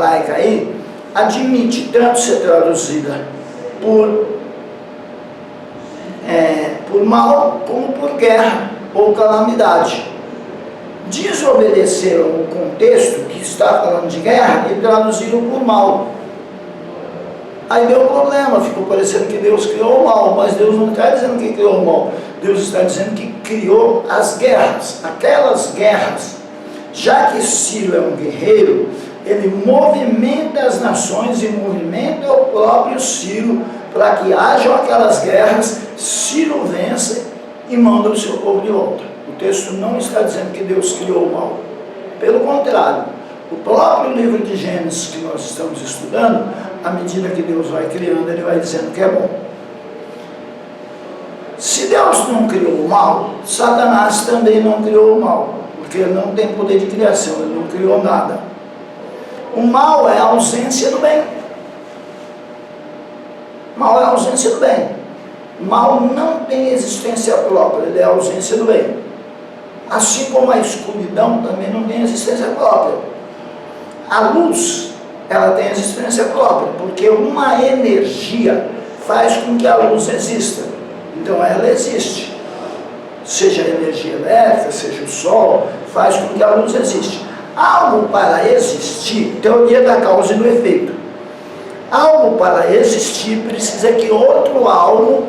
laica aí, admite tanto ser traduzida por mal como por guerra ou calamidade. Desobedeceram o contexto que está falando de guerra e traduziram por mal. Aí deu problema, ficou parecendo que Deus criou o mal, mas Deus não está dizendo que criou o mal. Deus está dizendo que criou as guerras, aquelas guerras. Já que Ciro é um guerreiro, ele movimenta as nações e movimenta o próprio Ciro para que hajam aquelas guerras, Ciro vence e manda o seu povo de volta. O texto não está dizendo que Deus criou o mal. Pelo contrário, o próprio livro de Gênesis que nós estamos estudando, à medida que Deus vai criando, ele vai dizendo que é bom. Se Deus não criou o mal, Satanás também não criou o mal, porque ele não tem poder de criação, ele não criou nada. O mal é a ausência do bem. O mal é a ausência do bem. O mal não tem existência própria, ele é a ausência do bem. Assim como a escuridão também não tem existência própria. A luz, ela tem existência própria, porque uma energia faz com que a luz exista. Então ela existe. Seja a energia elétrica, seja o sol, faz com que a luz existe. Algo para existir, teoria da causa e do efeito. Algo para existir precisa que outro algo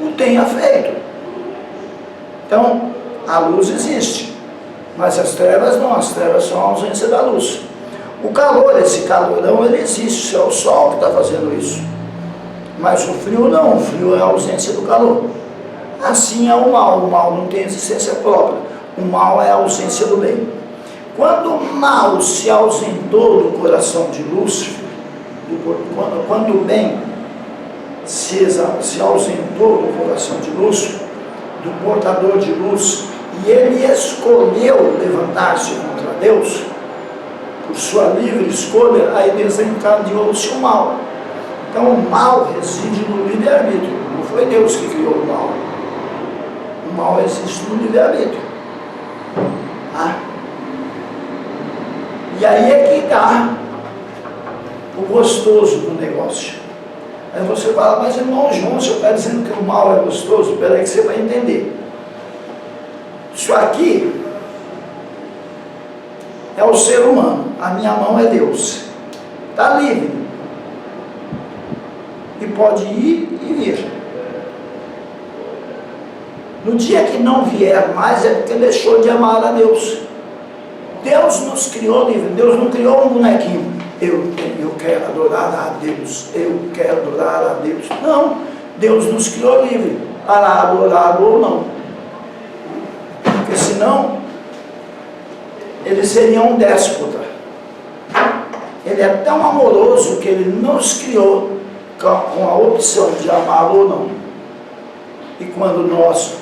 o tenha feito. Então, a luz existe, mas as trevas não, as trevas são a ausência da luz. O calor, esse calorão, ele existe, é o sol que está fazendo isso. Mas o frio não, o frio é a ausência do calor. Assim é o mal não tem existência própria. O mal é a ausência do bem. Quando o mal se ausentou do coração de Lúcifer, quando o bem se ausentou do coração de Lúcifer, do portador de luz, e ele escolheu levantar-se contra Deus, por sua livre escolha, aí desencadeou-se o mal. Então o mal reside no livre-arbítrio, não foi Deus que criou o mal. O mal existe no livre-arbítrio. E aí é que está o gostoso do negócio. Aí você fala, mas irmão João, você está dizendo que o mal é gostoso? Espera aí que você vai entender. Isso aqui é o ser humano, a minha mão é Deus. Está livre. E pode ir e vir. No dia que não vier mais é porque deixou de amar a Deus. Deus nos criou livre, Deus não criou um bonequinho. Eu quero adorar a Deus, eu quero adorar a Deus. Não, Deus nos criou livre para adorá-lo ou não. Porque senão, ele seria um déspota. Ele é tão amoroso que ele nos criou com a opção de amá-lo ou não. E quando nós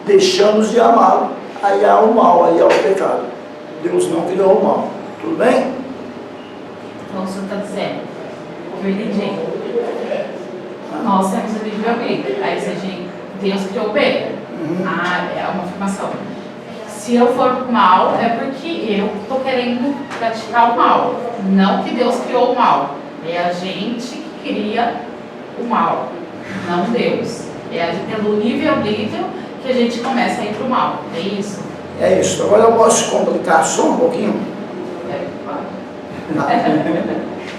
deixamos de amá-lo, aí há o mal, aí há o pecado. Deus não criou o mal. Tudo bem? Então o senhor está dizendo, que eu entendi. Nós temos o livre-arbítrio. Aí seja, Deus criou o bem. É uma afirmação. Se eu for mal, é porque eu estou querendo praticar o mal. Não que Deus criou o mal. É a gente que cria o mal, não Deus. É pelo livre-arbítrio que a gente começa a ir para o mal. É isso? É isso. Agora eu posso complicar só um pouquinho?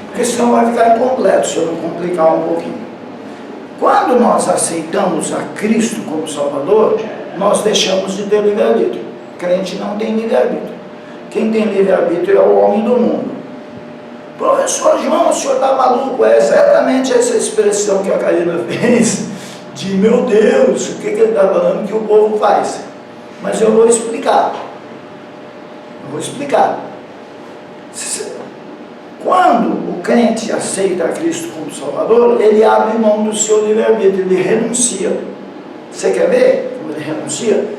Porque senão vai ficar incompleto se eu não complicar um pouquinho. Quando nós aceitamos a Cristo como Salvador, nós deixamos de ter livre-arbítrio. Crente não tem livre-arbítrio. Quem tem livre-arbítrio é o homem do mundo. Professor João, o senhor está maluco? É exatamente essa expressão que a Karina fez, de meu Deus, o que ele está falando que o povo faz. Mas eu vou explicar. Quando o crente aceita a Cristo como Salvador, ele abre mão do seu livre-arbítrio, ele renuncia. Você quer ver como ele renuncia?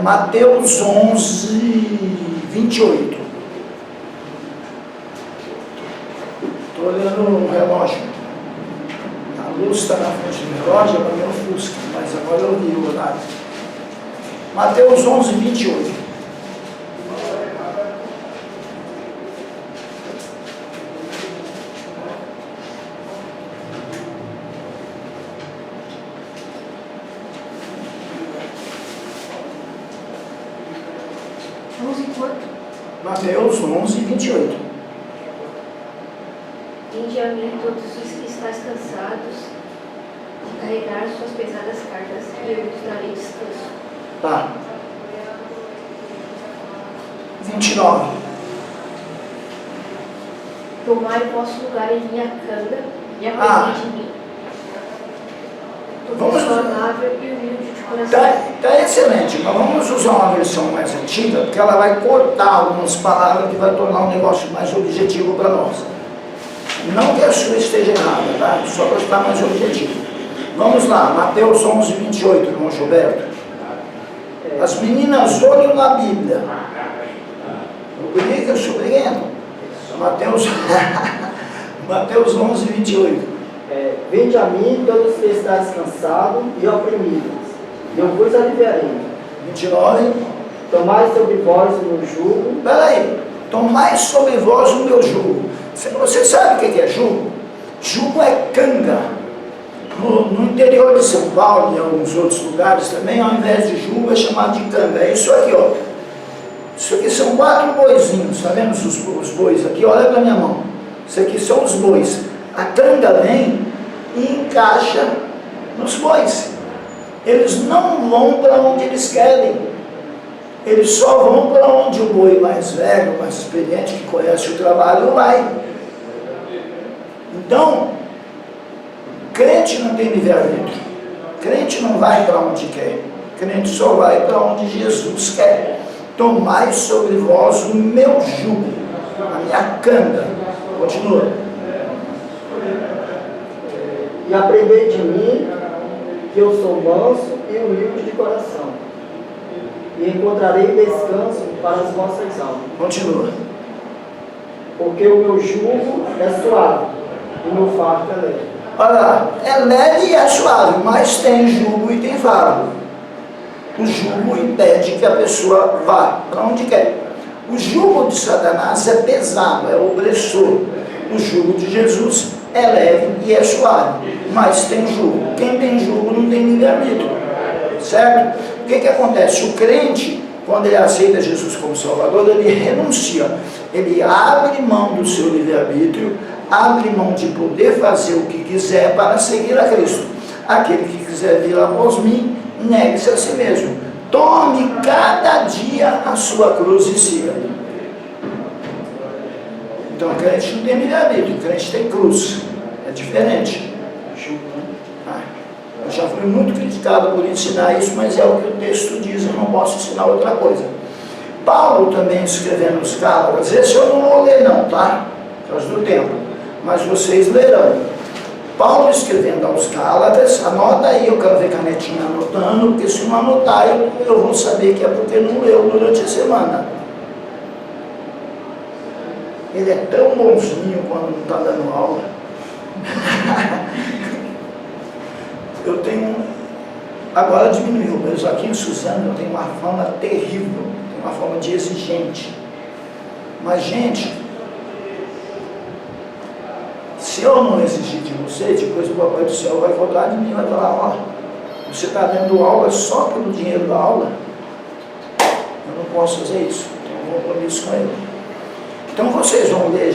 Mateus 11, 28. Estou olhando no relógio. A luz está na frente do relógio, para mim é ofusca, mas agora eu vi o horário. Mateus 11, 28. Mateus 11, 28. Vinde a mim todos os que estáis cansados de carregar suas pesadas cargas, e eu vos darei descanso. Tá. 29. Tomai o vosso lugar em minha canga e aprendei de mim. Todo amável e humilde de coração. Tá excelente, mas vamos usar uma versão mais antiga, porque ela vai cortar algumas palavras que vai tornar o negócio mais objetivo para nós. Não que a sua esteja errada, tá? Só para ficar mais objetivo. Vamos lá, Mateus 11, 28, irmão Gilberto. As meninas olham na Bíblia. Obriga, sobrinho. Mateus, Mateus 11, 28. Vinde a mim todos que estáis cansados e oprimidos, e eu vos aliviarei. 29. Tomai sobre vós o meu jugo. Peraí, tomai sobre vós o meu jugo. Você sabe o que é jugo? Jugo é canga. No interior de São Paulo e em alguns outros lugares também, ao invés de jugo, é chamado de canga. É isso aqui, ó. Isso aqui são 4 boizinhos, tá vendo os bois aqui? Olha para minha mão. Isso aqui são os bois. A canga vem e encaixa nos bois. Eles não vão para onde eles querem. Eles só vão para onde o boi mais velho, mais experiente, que conhece o trabalho, vai. Então, crente não tem livre-arbítrio. Crente não vai para onde quer. Crente só vai para onde Jesus quer. Tomai sobre vós o meu jugo, a minha canga. Continua. E aprendei de mim, que eu sou manso e humilde de coração, e encontrarei descanso para as vossas almas. Continua. Porque o meu jugo é suave, e o meu fardo é leve. Olha lá, é leve e é suave, mas tem jugo e tem fardo. O jugo impede que a pessoa vá para onde quer. O jugo de Satanás é pesado, é opressor. O jugo de Jesus é leve e é suave, mas tem jugo. Quem tem jugo não tem livre-arbítrio, certo? O que acontece? O crente, quando ele aceita Jesus como Salvador, ele renuncia, ele abre mão do seu livre-arbítrio, abre mão de poder fazer o que quiser para seguir a Cristo. Aquele que quiser vir após mim, negue-se a si mesmo. Tome cada dia a sua cruz e siga-me. Então o crente não tem livre-arbítrio, o crente tem cruz. É diferente. Eu já fui muito criticado por ensinar isso, mas é o que o texto diz, eu não posso ensinar outra coisa. Paulo também escrevendo os Gálatas, esse eu não vou ler não, tá? Por causa do tempo. Mas vocês lerão. Paulo escrevendo aos Gálatas, anota aí, eu quero ver canetinha anotando, porque se não anotar eu vou saber que é porque não leu durante a semana. Ele é tão bonzinho quando não está dando aula. Eu tenho, agora diminuiu, mas aqui em Suzano eu tenho uma fama terrível, tenho uma fama de exigente. Mas gente, se eu não exigir de você, depois o Papai do Céu vai cobrar de mim, vai falar, ó, você está dando aula só pelo dinheiro da aula? Eu não posso fazer isso, tenho um compromisso com ele. Então vocês vão ler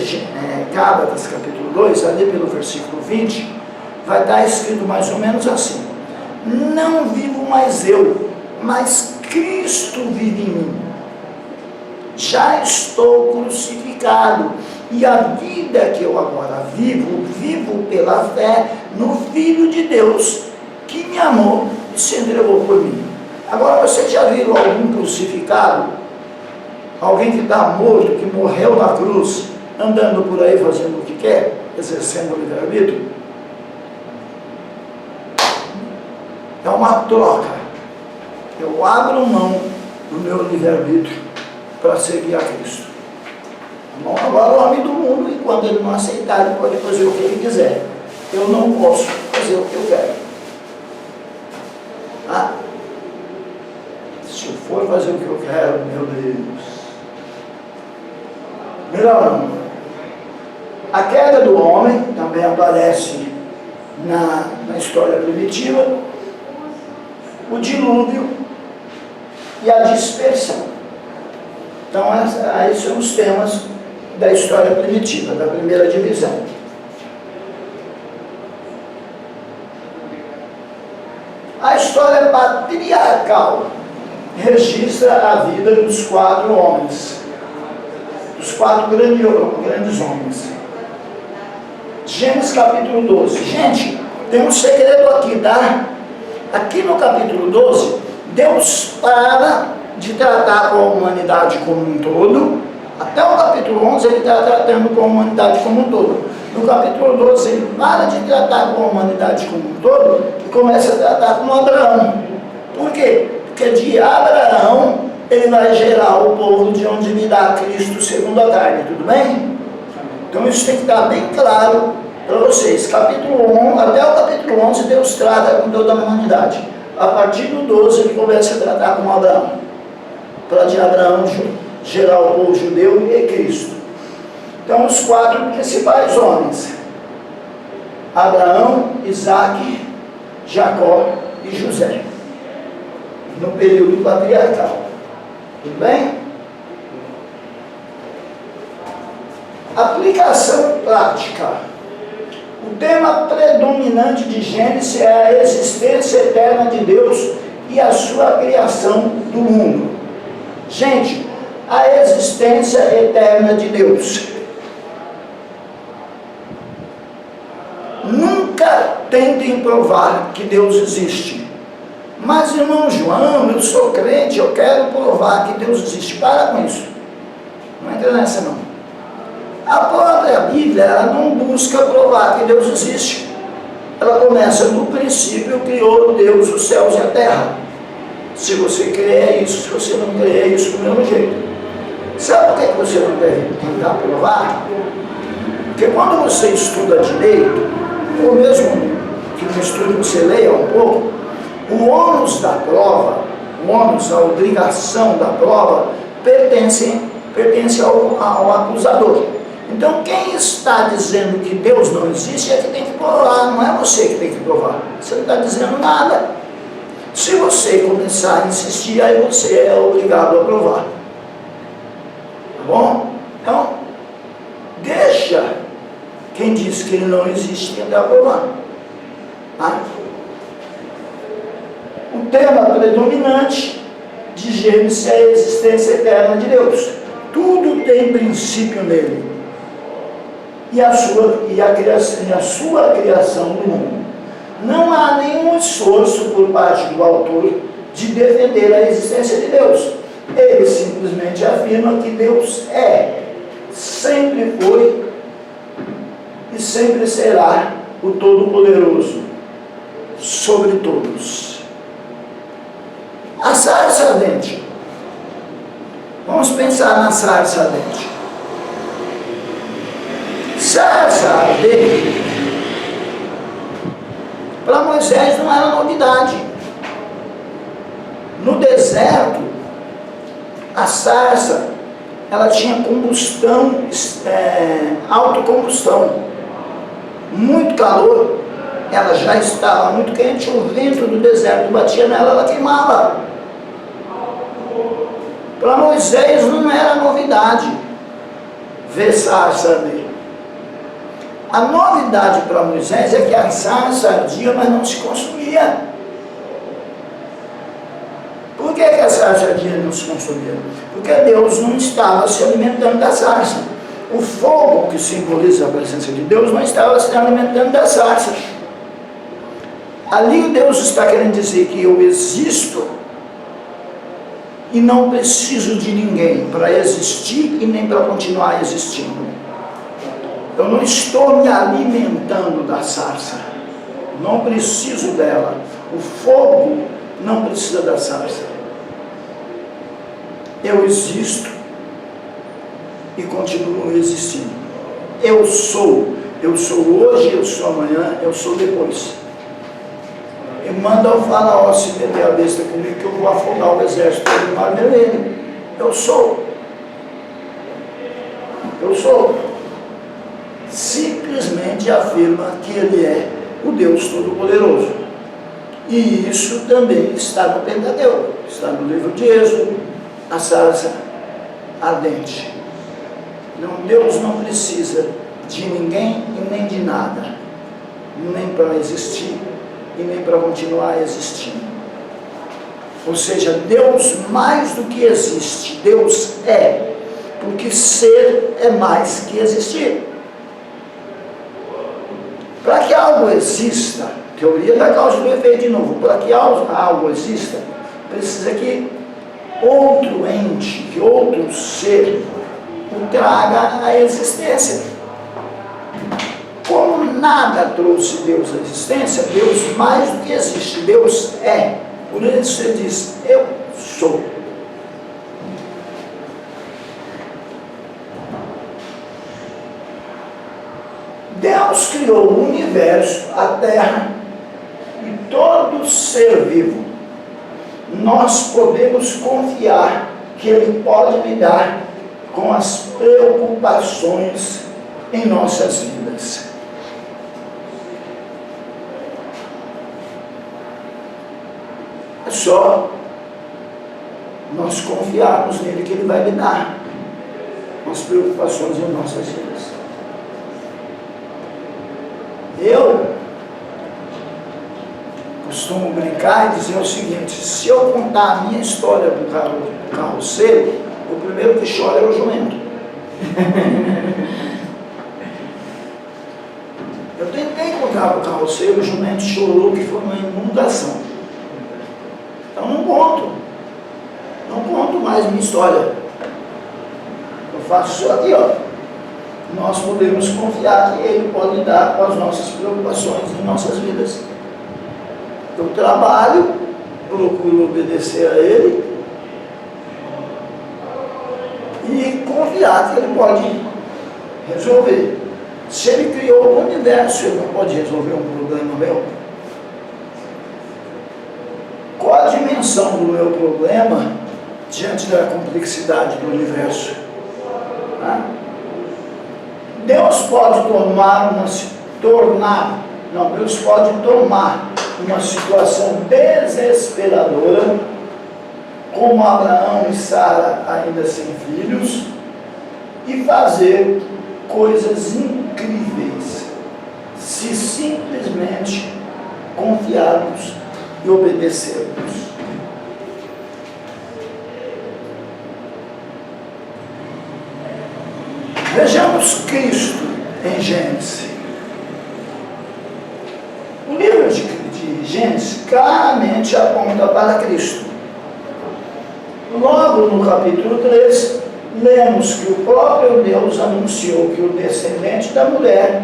Gálatas capítulo 2, ali pelo versículo 20, vai estar escrito mais ou menos assim: não vivo mais eu, mas Cristo vive em mim. Já estou crucificado, e a vida que eu agora vivo, vivo pela fé no Filho de Deus, que me amou e se entregou por mim. Agora, vocês já viram algum crucificado? Alguém que está morto, que morreu na cruz, andando por aí fazendo o que quer, exercendo o livre-arbítrio? É uma troca. Eu abro mão do meu livre-arbítrio para seguir a Cristo. Bom, agora o homem do mundo, e quando ele não aceitar, ele pode fazer o que ele quiser. Eu não posso fazer o que eu quero. Ah, se eu for fazer o que eu quero, meu Deus. Melhor não. A queda do homem também aparece na história primitiva, o dilúvio e a dispersão. Então, aí são os temas da história primitiva, da primeira divisão. A história patriarcal registra a vida dos 4 homens, dos 4 grandes homens. Gênesis capítulo 12. Gente, tem um segredo aqui, tá? Aqui no capítulo 12, Deus para de tratar com a humanidade como um todo. Até o capítulo 11 ele está tratando com a humanidade como um todo. No capítulo 12 ele para de tratar com a humanidade como um todo e começa a tratar com Abraão. Por quê? Porque de Abraão ele vai gerar o povo de onde virá Cristo segundo a carne, tudo bem? Então isso tem que estar bem claro para vocês. Capítulo 1, até o capítulo 11 Deus trata com toda a humanidade. A partir do 12 ele começa a tratar com Abraão. Para de Abraão gerar o povo judeu e Cristo. Então os 4 principais homens: Abraão, Isaque, Jacó e José, no período patriarcal. Tudo bem? Aplicação prática. O tema predominante de Gênesis é a existência eterna de Deus e a sua criação do mundo. Gente, a existência eterna de Deus. Nunca tentem provar que Deus existe. Mas, irmão João, eu sou crente, eu quero provar que Deus existe. Para com isso. Não entra nessa não. A própria Bíblia, ela não busca provar que Deus existe. Ela começa no princípio, criou Deus os céus e a terra. Se você crê, é isso. Se você não crê, é isso do mesmo jeito. Sabe por que você não deve tentar provar? Porque quando você estuda direito, ou mesmo que no estudo você leia um pouco, o ônus da prova, o ônus, a obrigação da prova, pertence ao acusador. Então quem está dizendo que Deus não existe é que tem que provar, não é você que tem que provar. Você não está dizendo nada. Se você começar a insistir, aí você é obrigado a provar. Tá bom? Então, deixa quem diz que ele não existe tentar provar. Tá? O tema predominante de Gênesis é a existência eterna de Deus. Tudo tem princípio nele. E a sua criação no mundo. Não há nenhum esforço por parte do autor de defender a existência de Deus. Ele simplesmente afirma que Deus sempre foi e sempre será o Todo-Poderoso sobre todos. A sarça ardente. Vamos pensar na sarça ardente. Sarça ardente, para Moisés não era novidade. No deserto, a sarça, ela tinha combustão, autocombustão. Muito calor, ela já estava muito quente, o vento do deserto batia nela, ela queimava. Para Moisés não era novidade ver sarça ardente. A novidade para Moisés é que a sarça ardia, mas não se consumia. Por que a sarça ardia e não se consumia? Porque Deus não estava se alimentando da sarça. O fogo, que simboliza a presença de Deus, não estava se alimentando da sarça. Ali Deus está querendo dizer que eu existo e não preciso de ninguém para existir e nem para continuar existindo. Eu não estou me alimentando da sarça, não preciso dela. O fogo não precisa da sarça. Eu existo e continuo existindo. Eu sou hoje, eu sou amanhã, eu sou depois. E manda o faraó se meter a besta comigo que eu vou afundar o exército do Mar Vermelho. Eu sou. Simplesmente afirma que ele é o Deus Todo-Poderoso. E isso também está no Pentateuco, está no livro de Êxodo. A sarça ardente. Não, Deus não precisa de ninguém e nem de nada, nem para existir e nem para continuar existindo. Ou seja, Deus mais do que existe, Deus é, porque ser é mais que existir. Para que algo exista, teoria da causa e do efeito de novo, para que algo exista, precisa que outro ente, que outro ser o traga à existência. Como nada trouxe Deus à existência, Deus mais do que existe, Deus é. Por isso ele diz, eu sou. Deus criou o universo, a terra e todo ser vivo. Nós podemos confiar que Ele pode lidar com as preocupações em nossas vidas. É só nós confiarmos nele que Ele vai lidar com as preocupações em nossas vidas. Eu costumo brincar e dizer o seguinte: se eu contar a minha história do carroceiro, o primeiro que chora é o jumento. Eu tentei contar para o carroceiro, o jumento chorou que foi uma inundação. Então não conto mais minha história. Eu faço isso aqui, ó. Nós podemos confiar que Ele pode lidar com as nossas preocupações em nossas vidas. Eu trabalho, procuro obedecer a Ele e confiar que Ele pode resolver. Se Ele criou o universo, Ele não pode resolver um problema meu? Qual a dimensão do meu problema diante da complexidade do universo? Deus pode Deus pode tomar uma situação desesperadora, como Abraão e Sara ainda sem filhos, e fazer coisas incríveis, se simplesmente confiarmos e obedecermos. Vejamos Cristo em Gênesis. O livro de Gênesis claramente aponta para Cristo. Logo no capítulo 3, lemos que o próprio Deus anunciou que o descendente da mulher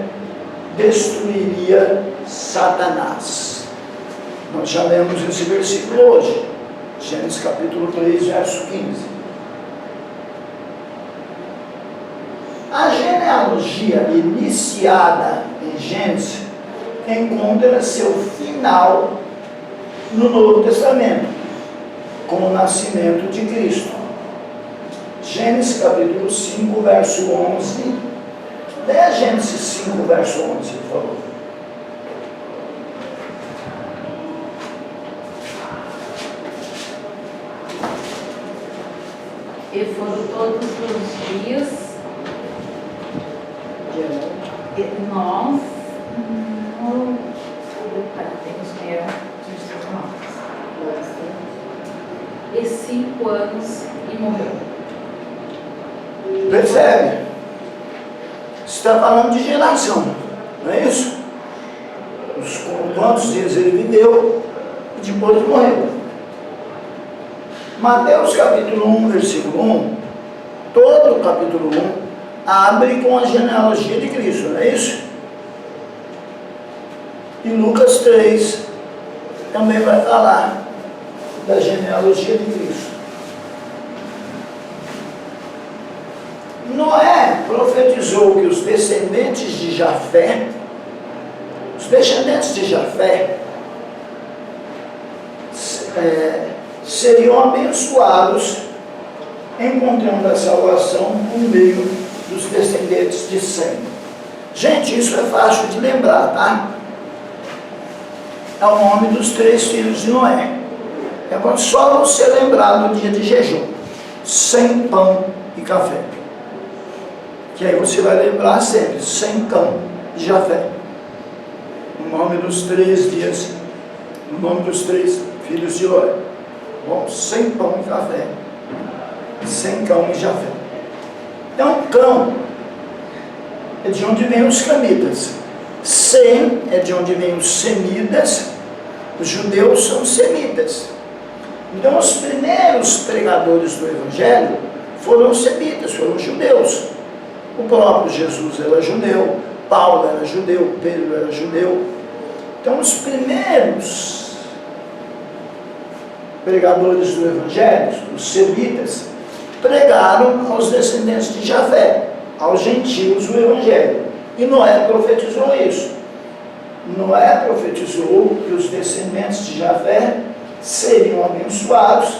destruiria Satanás. Nós já lemos esse versículo hoje, Gênesis capítulo 3, verso 15. A genealogia iniciada em Gênesis encontra seu final no Novo Testamento, com o nascimento de Cristo. Gênesis capítulo 5, verso 11. Leia Gênesis 5, verso 11, por favor. E foram todos os dias nós e 5 anos e morreu. Percebe? Está falando de geração, não é isso? Quantos dias ele viveu e depois morreu. Mateus capítulo 1, versículo 1, todo o capítulo 1 abre com a genealogia de Cristo, não é isso? E Lucas 3 também vai falar da genealogia de Cristo. Noé profetizou que os descendentes de Jafé seriam abençoados, encontrando a salvação por meio dos descendentes de Sem. Gente, isso é fácil de lembrar, tá? É o nome dos 3 filhos de Noé. É só você lembrar do dia de jejum, sem pão e café. Que aí você vai lembrar sempre, sem cão de Jafé. O nome dos 3 dias, o nome dos 3 filhos de Ló. Bom, sem pão e café, sem cão e Jafé. Então, cão é de onde vem os camitas. Sem é de onde vem os semitas. Os judeus são semitas. Então, os primeiros pregadores do Evangelho foram semitas, foram judeus. O próprio Jesus era judeu, Paulo era judeu, Pedro era judeu. Então, os primeiros pregadores do Evangelho, os semitas, pregaram aos descendentes de Jafé, aos gentios o Evangelho. E Noé profetizou isso. Noé profetizou que os descendentes de Jafé seriam abençoados,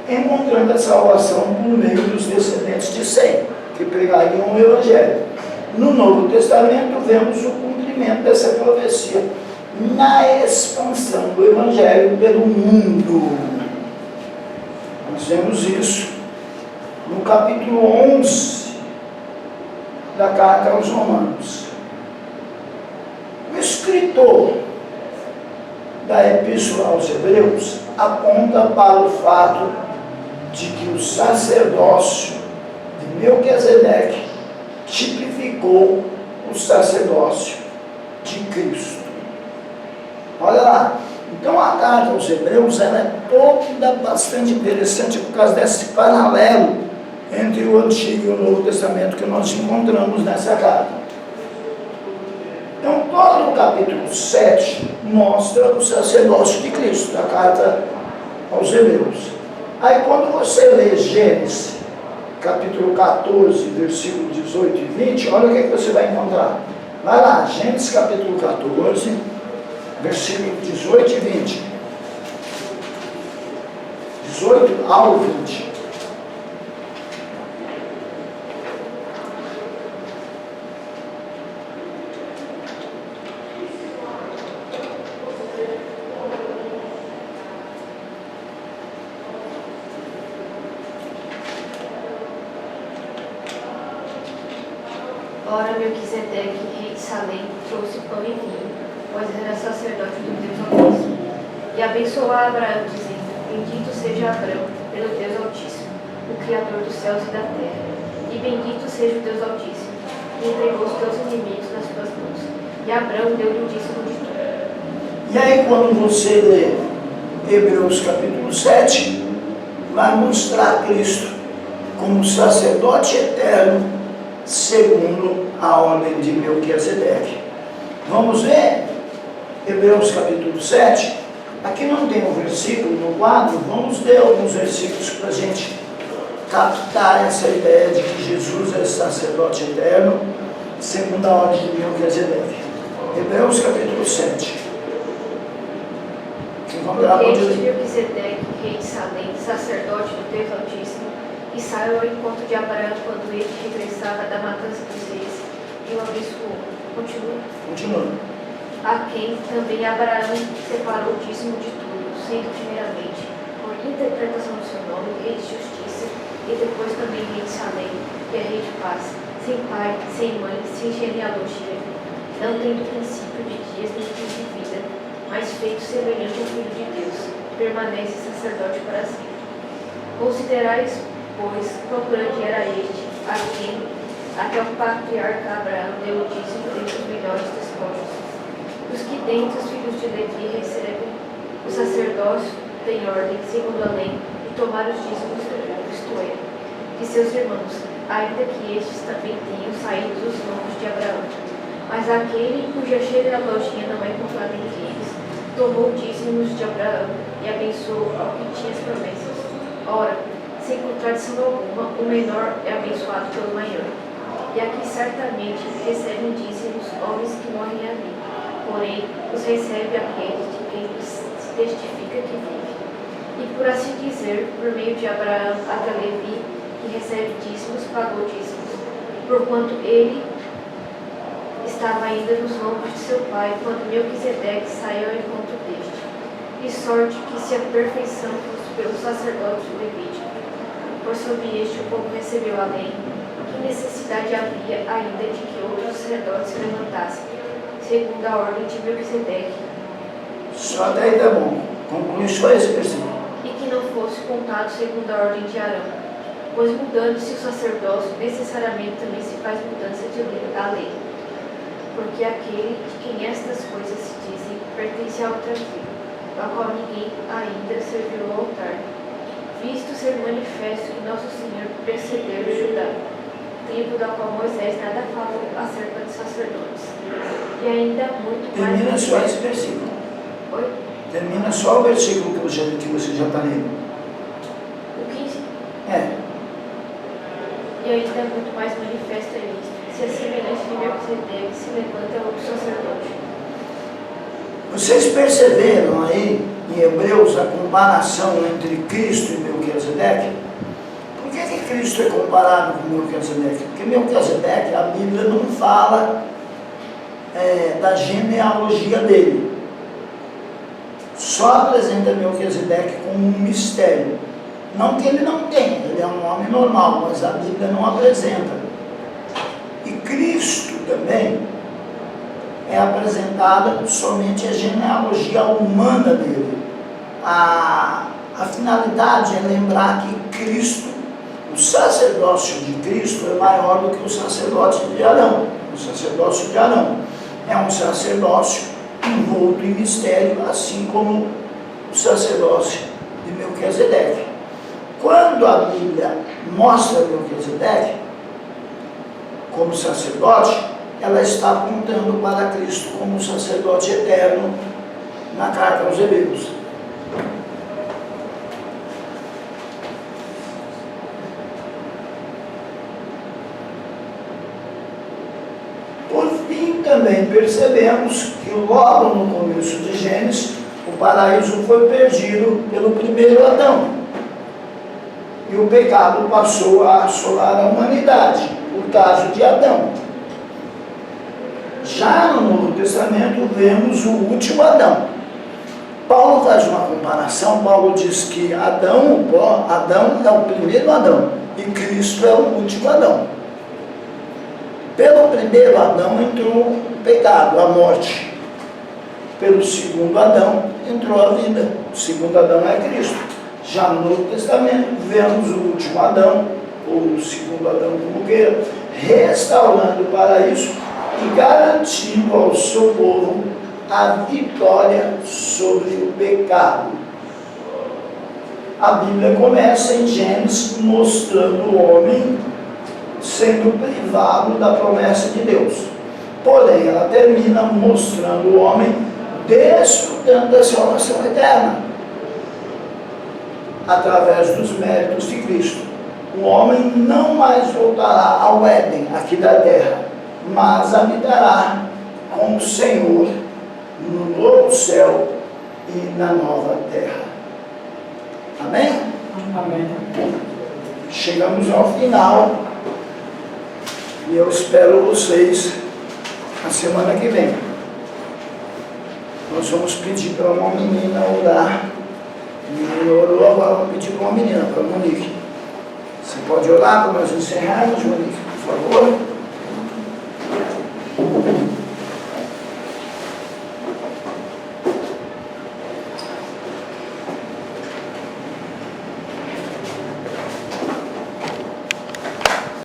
encontrando a salvação por meio dos descendentes de Sem, que pregariam o Evangelho. No Novo Testamento vemos o cumprimento dessa profecia na expansão do Evangelho pelo mundo. Nós vemos isso no capítulo 11 da carta aos Romanos. O escritor da Epístola aos Hebreus aponta para o fato de que o sacerdócio de Melquisedeque tipificou o sacerdócio de Cristo. Olha lá, então a carta aos Hebreus ela é toda bastante interessante por causa desse paralelo entre o Antigo e o Novo Testamento que nós encontramos nessa carta. Então, todo o capítulo 7 mostra o sacerdócio de Cristo, da carta aos Hebreus. Aí, quando você lê Gênesis, capítulo 14, versículo 18 e 20, olha o que você vai encontrar. Vai lá, Gênesis capítulo 14, versículo 18 e 20. 18 ao 20. Ora, Melquisedeque, rei de Salém, trouxe pão e vinho, pois era sacerdote do Deus Altíssimo. E abençoou a Abraão, dizendo: Bendito seja Abraão pelo Deus Altíssimo, o Criador dos céus e da terra. E bendito seja o Deus Altíssimo, que entregou os teus inimigos nas tuas mãos. E Abraão deu-lhe o dízimo de tudo. E aí, quando você lê Hebreus capítulo 7, vai mostrar Cristo como sacerdote eterno, segundo a ordem de Melquisedeque. Vamos ver Hebreus capítulo 7. Aqui não tem um versículo no quadro, vamos ler alguns versículos para a gente captar essa ideia de que Jesus é sacerdote eterno, segundo a ordem de Melquisedeque. Hebreus capítulo 7. Vamos lá, Porque este Melquisedeque, rei de Salém, sacerdote do Deus Altíssimo, e saiu ao encontro de Abraão quando ele regressava da matança dos reis, e o abençoou. Continua. A quem também Abraão separou o dízimo de tudo, sendo primeiramente, por interpretação do seu nome, rei de justiça, e depois também rei de Salém, que é rei de paz, sem pai, sem mãe, sem genealogia, não tendo princípio de dias nem fim de vida, mas feito semelhante ao Filho de Deus, permanece sacerdote para sempre. Considerais, pois, quão grande era este, a quem até o patriarca Abraão deu o dízimo dentre os melhores despojos. Os que dentre os filhos de Levi recebem o sacerdócio tem ordem, segundo a lei, de tomar os dízimos do povo, isto é, de seus irmãos, ainda que estes também tenham saído dos lombos de Abraão. Mas aquele cuja genealogia não é contada entre eles, tomou dízimos de Abraão e abençoou ao que tinha as promessas. Ora, sem contradição alguma, o menor é abençoado pelo maior. E aqui certamente recebem dízimos homens que morrem ali, porém os recebe aqueles de quem se testifica que vive. E por assim dizer, por meio de Abraão até Levi, que recebe dízimos, pagou dízimos, porquanto ele estava ainda nos lombos de seu pai, quando Melquisedeque saiu ao encontro deste. De sorte que se a perfeição fosse pelo sacerdócio levítico, pois sob este o povo recebeu a lei, que necessidade havia ainda de que outros sacerdotes se levantassem, segundo a ordem de Melquisedeque, Só até aí tá bom. Conclui só esse versículo. e que não fosse contado segundo a ordem de Arão, pois mudando-se o sacerdócio, necessariamente também se faz mudança da lei, porque aquele de quem estas coisas se dizem pertence a outra tribo, a qual ninguém ainda serviu ao altar, visto ser manifesto que nosso Senhor precedeu Judá, tribo da qual Moisés nada falou acerca dos sacerdotes, e ainda muito mais... Termina só esse versículo. Oi? Termina só o versículo que você já está lendo. O 15? É. E ainda muito mais manifesto é isto, se a semelhança de Melquisedeque se levanta outro sacerdote. Vocês perceberam aí em Hebreus a comparação entre Cristo e Melquisedeque? Por que Cristo é comparado com Melquisedeque? Porque Melquisedeque, a Bíblia não fala da genealogia dele. Só apresenta Melquisedeque como um mistério. Não que ele não tenha, ele é um homem normal, mas a Bíblia não apresenta. E Cristo também é apresentada somente a genealogia humana dele. A finalidade é lembrar que Cristo, o sacerdócio de Cristo é maior do que o sacerdócio de Arão. O sacerdócio de Arão é um sacerdócio envolto em mistério, assim como o sacerdócio de Melquisedeque. Quando a Bíblia mostra Melquisedeque como sacerdote, ela está apontando para Cristo como sacerdote eterno na carta aos Hebreus. Por fim, também percebemos que logo no começo de Gênesis, o paraíso foi perdido pelo primeiro Adão. E o pecado passou a assolar a humanidade, por causa de Adão. Já no Novo Testamento vemos o último Adão. Paulo faz uma comparação, Paulo diz que Adão é o primeiro Adão e Cristo é o último Adão. Pelo primeiro Adão entrou o pecado, a morte. Pelo segundo Adão entrou a vida. O segundo Adão é Cristo. Já no Novo Testamento vemos o último Adão, ou o segundo Adão, como queira, restaurando o paraíso e garantindo ao seu povo a vitória sobre o pecado. A Bíblia começa em Gênesis mostrando o homem sendo privado da promessa de Deus. Porém, ela termina mostrando o homem desfrutando da salvação eterna, através dos méritos de Cristo. O homem não mais voltará ao Éden, aqui da terra, mas habitará com o Senhor no novo céu e na nova terra. Amém? Amém. Chegamos ao final e eu espero vocês na semana que vem. Nós vamos pedir para uma menina orar. O menino orou, agora vamos pedir para uma menina, para a Monique. Você pode orar para nós encerrarmos, Monique, por favor?